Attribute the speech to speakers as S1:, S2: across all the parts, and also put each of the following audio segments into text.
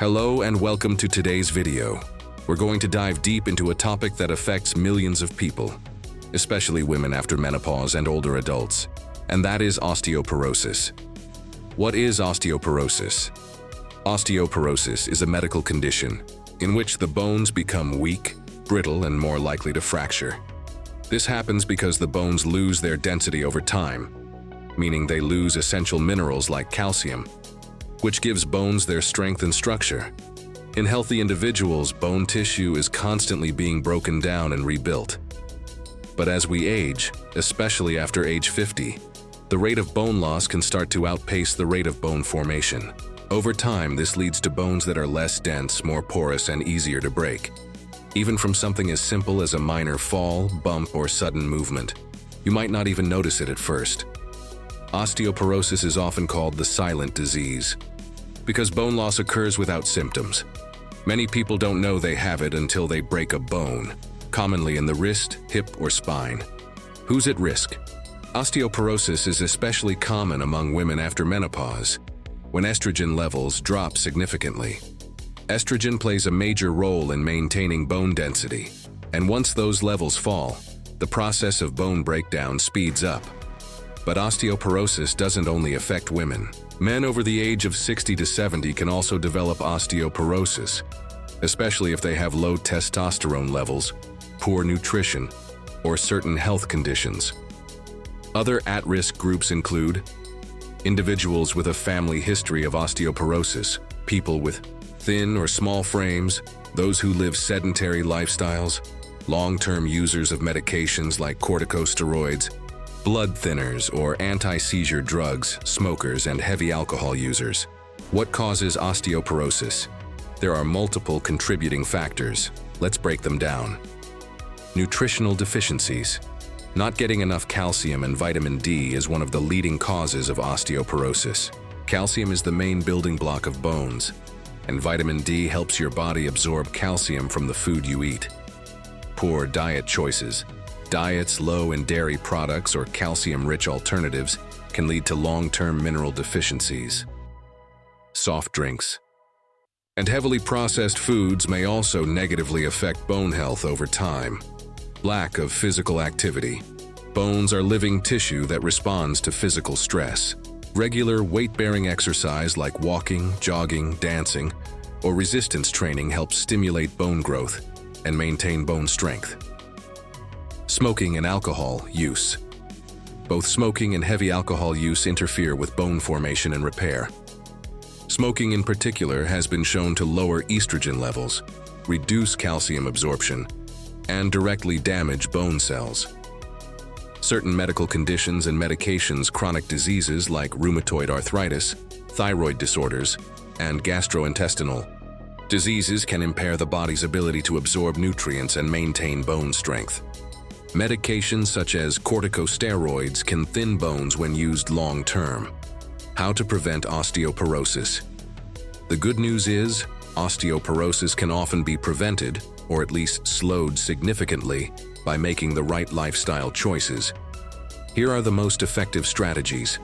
S1: Hello and welcome to today's video. We're going to dive deep into a topic that affects millions of people, especially women after menopause and older adults, and that is osteoporosis. What is osteoporosis? Osteoporosis is a medical condition in which the bones become weak, brittle, and more likely to fracture. This happens because the bones lose their density over time, meaning they lose essential minerals like calcium, which gives bones their strength and structure. In healthy individuals, bone tissue is constantly being broken down and rebuilt. But as we age, especially after age 50, the rate of bone loss can start to outpace the rate of bone formation. Over time, this leads to bones that are less dense, more porous, and easier to break. Even from something as simple as a minor fall, bump, or sudden movement, you might not even notice it at first. Osteoporosis is often called the silent disease because bone loss occurs without symptoms. Many people don't know they have it until they break a bone, commonly in the wrist, hip, or spine. Who's at risk? Osteoporosis is especially common among women after menopause, when estrogen levels drop significantly. Estrogen plays a major role in maintaining bone density, and once those levels fall, the process of bone breakdown speeds up. But osteoporosis doesn't only affect women. Men over the age of 60 to 70 can also develop osteoporosis, especially if they have low testosterone levels, poor nutrition, or certain health conditions. Other at-risk groups include individuals with a family history of osteoporosis, people with thin or small frames, those who live sedentary lifestyles, long-term users of medications like corticosteroids, blood thinners or anti-seizure drugs, smokers, and heavy alcohol users. What causes osteoporosis? There are multiple contributing factors. Let's break them down. Nutritional deficiencies. Not getting enough calcium and vitamin D is one of the leading causes of osteoporosis. Calcium is the main building block of bones, and vitamin D helps your body absorb calcium from the food you eat. Poor diet choices. Diets low in dairy products or calcium-rich alternatives can lead to long-term mineral deficiencies. Soft drinks and heavily processed foods may also negatively affect bone health over time. Lack of physical activity. Bones are living tissue that responds to physical stress. Regular weight-bearing exercise like walking, jogging, dancing, or resistance training helps stimulate bone growth and maintain bone strength. Smoking and alcohol use. Both smoking and heavy alcohol use interfere with bone formation and repair. Smoking in particular has been shown to lower estrogen levels, reduce calcium absorption, and directly damage bone cells. Certain medical conditions and medications, chronic diseases like rheumatoid arthritis, thyroid disorders, and gastrointestinal diseases can impair the body's ability to absorb nutrients and maintain bone strength. Medications such as corticosteroids can thin bones when used long-term. How to prevent osteoporosis? The good news is, osteoporosis can often be prevented, or at least slowed significantly, by making the right lifestyle choices. Here are the most effective strategies.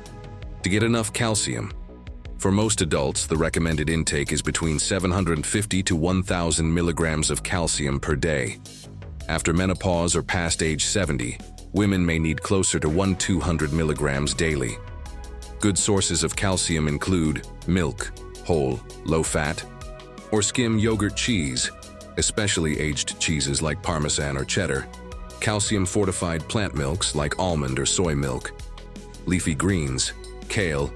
S1: To get enough calcium. For most adults, the recommended intake is between 750 to 1,000 milligrams of calcium per day. After menopause or past age 70, women may need closer to 1,200 milligrams daily. Good sources of calcium include milk, whole, low-fat, or skim yogurt cheese, especially aged cheeses like Parmesan or cheddar, calcium-fortified plant milks like almond or soy milk, leafy greens, kale,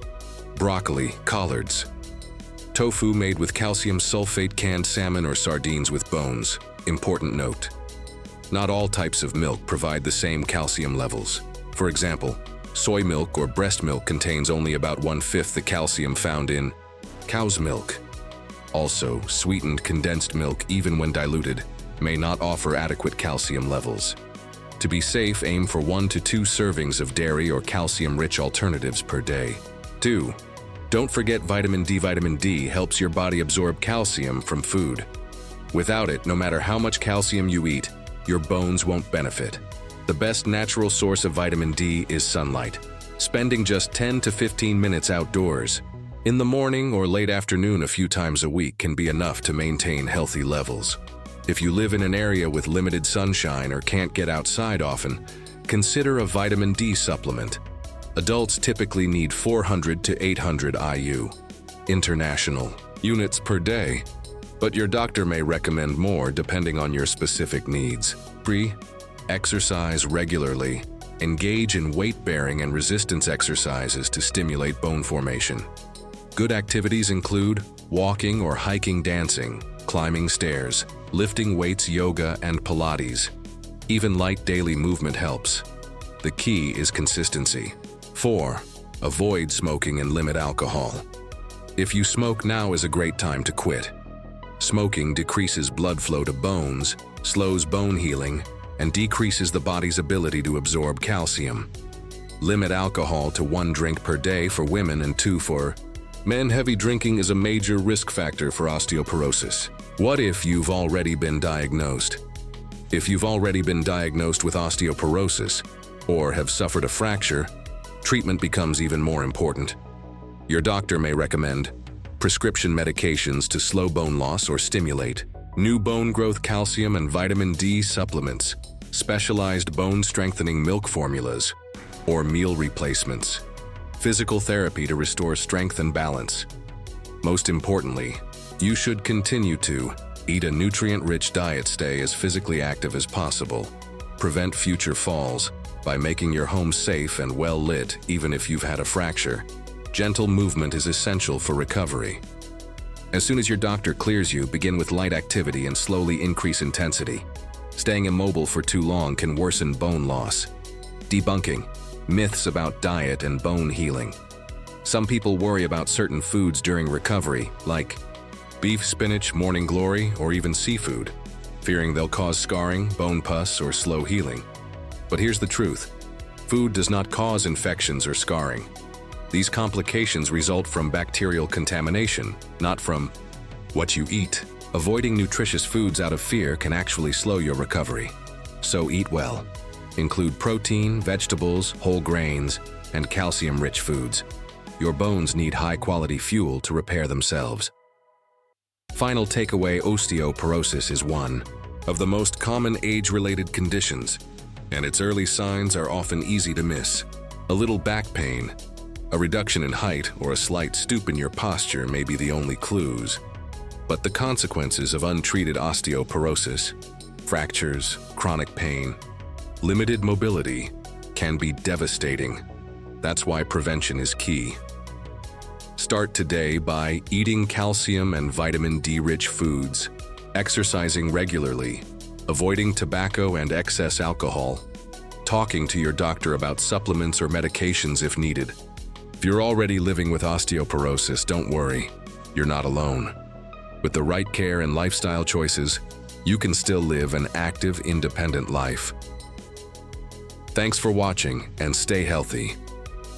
S1: broccoli, collards, tofu made with calcium sulfate, canned salmon or sardines with bones. Important note: not all types of milk provide the same calcium levels. For example, soy milk or breast milk contains only about 1/5 the calcium found in cow's milk. Also, sweetened condensed milk, even when diluted, may not offer adequate calcium levels. To be safe, aim for 1 to 2 servings of dairy or calcium-rich alternatives per day. 2. Don't forget vitamin D. Vitamin D helps your body absorb calcium from food. Without it, no matter how much calcium you eat, your bones won't benefit. The best natural source of vitamin D is sunlight. Spending just 10 to 15 minutes outdoors, In the morning or late afternoon a few times a week can be enough to maintain healthy levels. If you live in an area with limited sunshine or can't get outside often, consider a vitamin D supplement. Adults typically need 400 to 800 IU, international, units per day, but your doctor may recommend more depending on your specific needs. Exercise regularly. Engage in weight-bearing and resistance exercises to stimulate bone formation. Good activities include walking or hiking, dancing, climbing stairs, lifting weights, yoga, and Pilates. Even light daily movement helps. The key is consistency. 4. Avoid smoking and limit alcohol. If you smoke, now is a great time to quit. Smoking decreases blood flow to bones, slows bone healing, and decreases the body's ability to absorb calcium. Limit alcohol to 1 drink per day for women and 2 for men. Heavy drinking is a major risk factor for osteoporosis. What if you've already been diagnosed? If you've already been diagnosed with osteoporosis or have suffered a fracture, treatment becomes even more important. Your doctor may recommend prescription medications to slow bone loss or stimulate new bone growth, calcium and vitamin D supplements, specialized bone strengthening milk formulas, or meal replacements. Physical therapy to restore strength and balance. Most importantly, you should continue to eat a nutrient-rich diet, stay as physically active as possible, prevent future falls by making your home safe and well lit even if you've had a fracture. Gentle movement is essential for recovery. As soon as your doctor clears you, begin with light activity and slowly increase intensity. Staying immobile for too long can worsen bone loss. Debunking myths about diet and bone healing. Some people worry about certain foods during recovery, like beef, spinach, morning glory, or even seafood, fearing they'll cause scarring, bone pus, or slow healing. But here's the truth. Food does not cause infections or scarring. These complications result from bacterial contamination, not from what you eat. Avoiding nutritious foods out of fear can actually slow your recovery. So eat well. Include protein, vegetables, whole grains, and calcium-rich foods. Your bones need high-quality fuel to repair themselves. Final takeaway: osteoporosis is one of the most common age-related conditions, and its early signs are often easy to miss. A little back pain, a reduction in height, or a slight stoop in your posture may be the only clues. But the consequences of untreated osteoporosis, fractures, chronic pain, limited mobility, can be devastating. That's why prevention is key. Start today by eating calcium and vitamin D-rich foods, exercising regularly, avoiding tobacco and excess alcohol, talking to your doctor about supplements or medications if needed. If you're already living with osteoporosis, don't worry, you're not alone. With the right care and lifestyle choices, you can still live an active, independent life. Thanks for watching and stay healthy.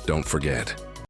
S1: Don't forget,